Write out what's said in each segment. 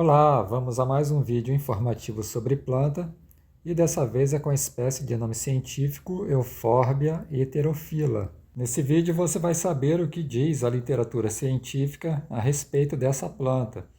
Olá, vamos a mais um vídeo informativo sobre planta e dessa vez é com a espécie de nome científico Euphorbia heterophylla. Nesse vídeo você vai saber o que diz a literatura científica a respeito dessa planta.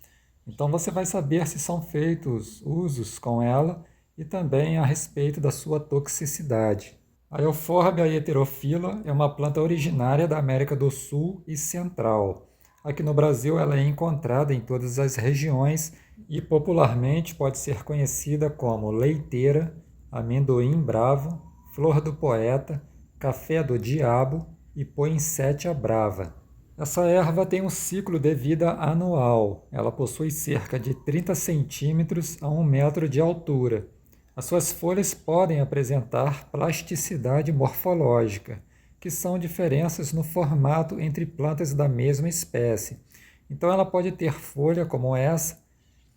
Então você vai saber se são feitos usos com ela e também a respeito da sua toxicidade. A Euphorbia heterophylla é uma planta originária da América do Sul e Central. Aqui no Brasil ela é encontrada em todas as regiões e popularmente pode ser conhecida como leiteira, amendoim bravo, flor do poeta, café do diabo e poinsettia brava. Essa erva tem um ciclo de vida anual. Ela possui cerca de 30 centímetros a 1 metro de altura. As suas folhas podem apresentar plasticidade morfológica, que são diferenças no formato entre plantas da mesma espécie. Então ela pode ter folha como essa,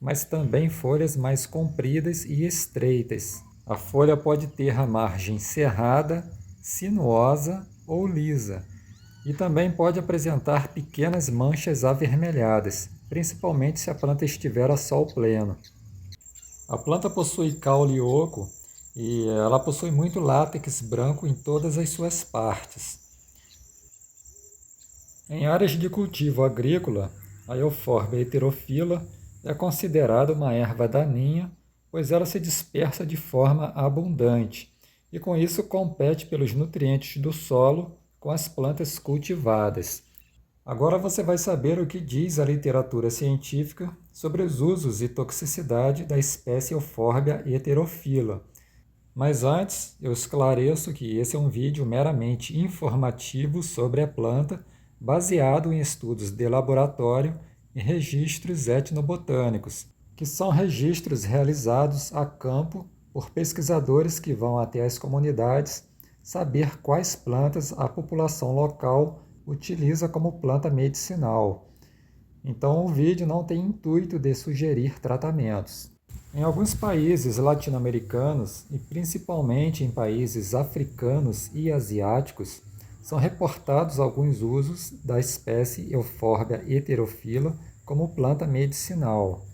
mas também folhas mais compridas e estreitas. A folha pode ter a margem cerrada, sinuosa ou lisa, e também pode apresentar pequenas manchas avermelhadas, principalmente se a planta estiver a sol pleno. A planta possui caule oco e ela possui muito látex branco em todas as suas partes. Em áreas de cultivo agrícola, a Euphorbia heterophylla é considerada uma erva daninha, pois ela se dispersa de forma abundante e com isso compete pelos nutrientes do solo com as plantas cultivadas. Agora você vai saber o que diz a literatura científica sobre os usos e toxicidade da espécie Euphorbia heterophylla. Mas antes, eu esclareço que esse é um vídeo meramente informativo sobre a planta, baseado em estudos de laboratório e registros etnobotânicos, que são registros realizados a campo por pesquisadores que vão até as comunidades saber quais plantas a população local utiliza como planta medicinal. Então o vídeo não tem intuito de sugerir tratamentos. Em alguns países latino-americanos e principalmente em países africanos e asiáticos, são reportados alguns usos da espécie Euphorbia heterophylla como planta medicinal.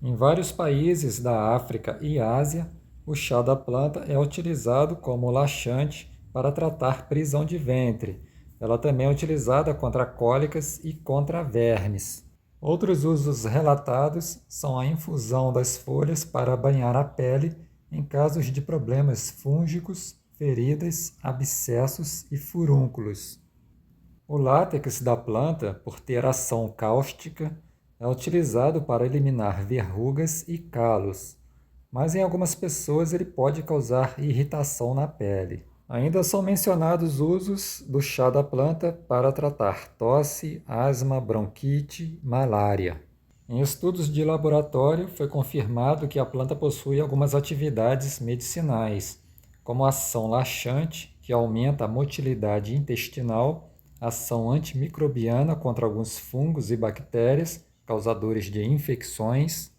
Em vários países da África e Ásia, o chá da planta é utilizado como laxante para tratar prisão de ventre. Ela também é utilizada contra cólicas e contra vermes. Outros usos relatados são a infusão das folhas para banhar a pele em casos de problemas fúngicos, feridas, abscessos e furúnculos. O látex da planta, por ter ação cáustica, é utilizado para eliminar verrugas e calos, mas em algumas pessoas ele pode causar irritação na pele. Ainda são mencionados usos do chá da planta para tratar tosse, asma, bronquite, malária. Em estudos de laboratório, foi confirmado que a planta possui algumas atividades medicinais, como ação laxante, que aumenta a motilidade intestinal, ação antimicrobiana contra alguns fungos e bactérias, causadores de infecções,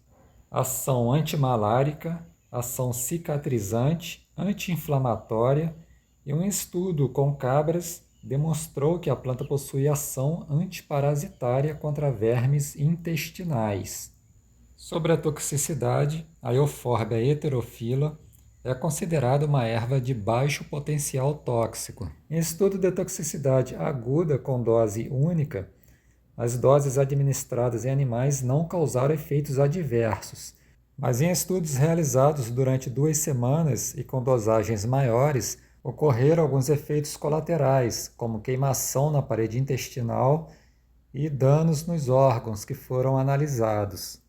ação antimalárica, ação cicatrizante, anti-inflamatória, e um estudo com cabras demonstrou que a planta possui ação antiparasitária contra vermes intestinais. Sobre a toxicidade, a Euphorbia heterophylla é considerada uma erva de baixo potencial tóxico. Em estudo de toxicidade aguda com dose única, as doses administradas em animais não causaram efeitos adversos, mas em estudos realizados durante 2 semanas e com dosagens maiores, ocorreram alguns efeitos colaterais, como queimação na parede intestinal e danos nos órgãos que foram analisados.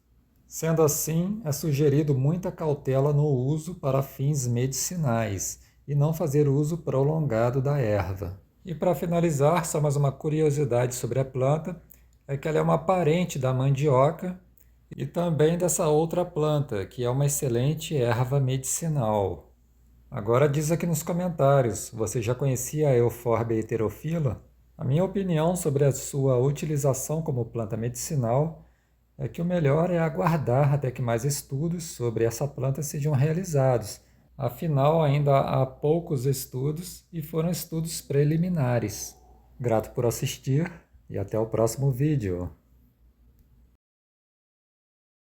Sendo assim, é sugerido muita cautela no uso para fins medicinais e não fazer uso prolongado da erva. E para finalizar, só mais uma curiosidade sobre a planta, é que ela é uma parente da mandioca e também dessa outra planta, que é uma excelente erva medicinal. Agora diz aqui nos comentários, você já conhecia a Euphorbia heterophylla? A minha opinião sobre a sua utilização como planta medicinal é que o melhor é aguardar até que mais estudos sobre essa planta sejam realizados. Afinal, ainda há poucos estudos e foram estudos preliminares. Grato por assistir e até o próximo vídeo.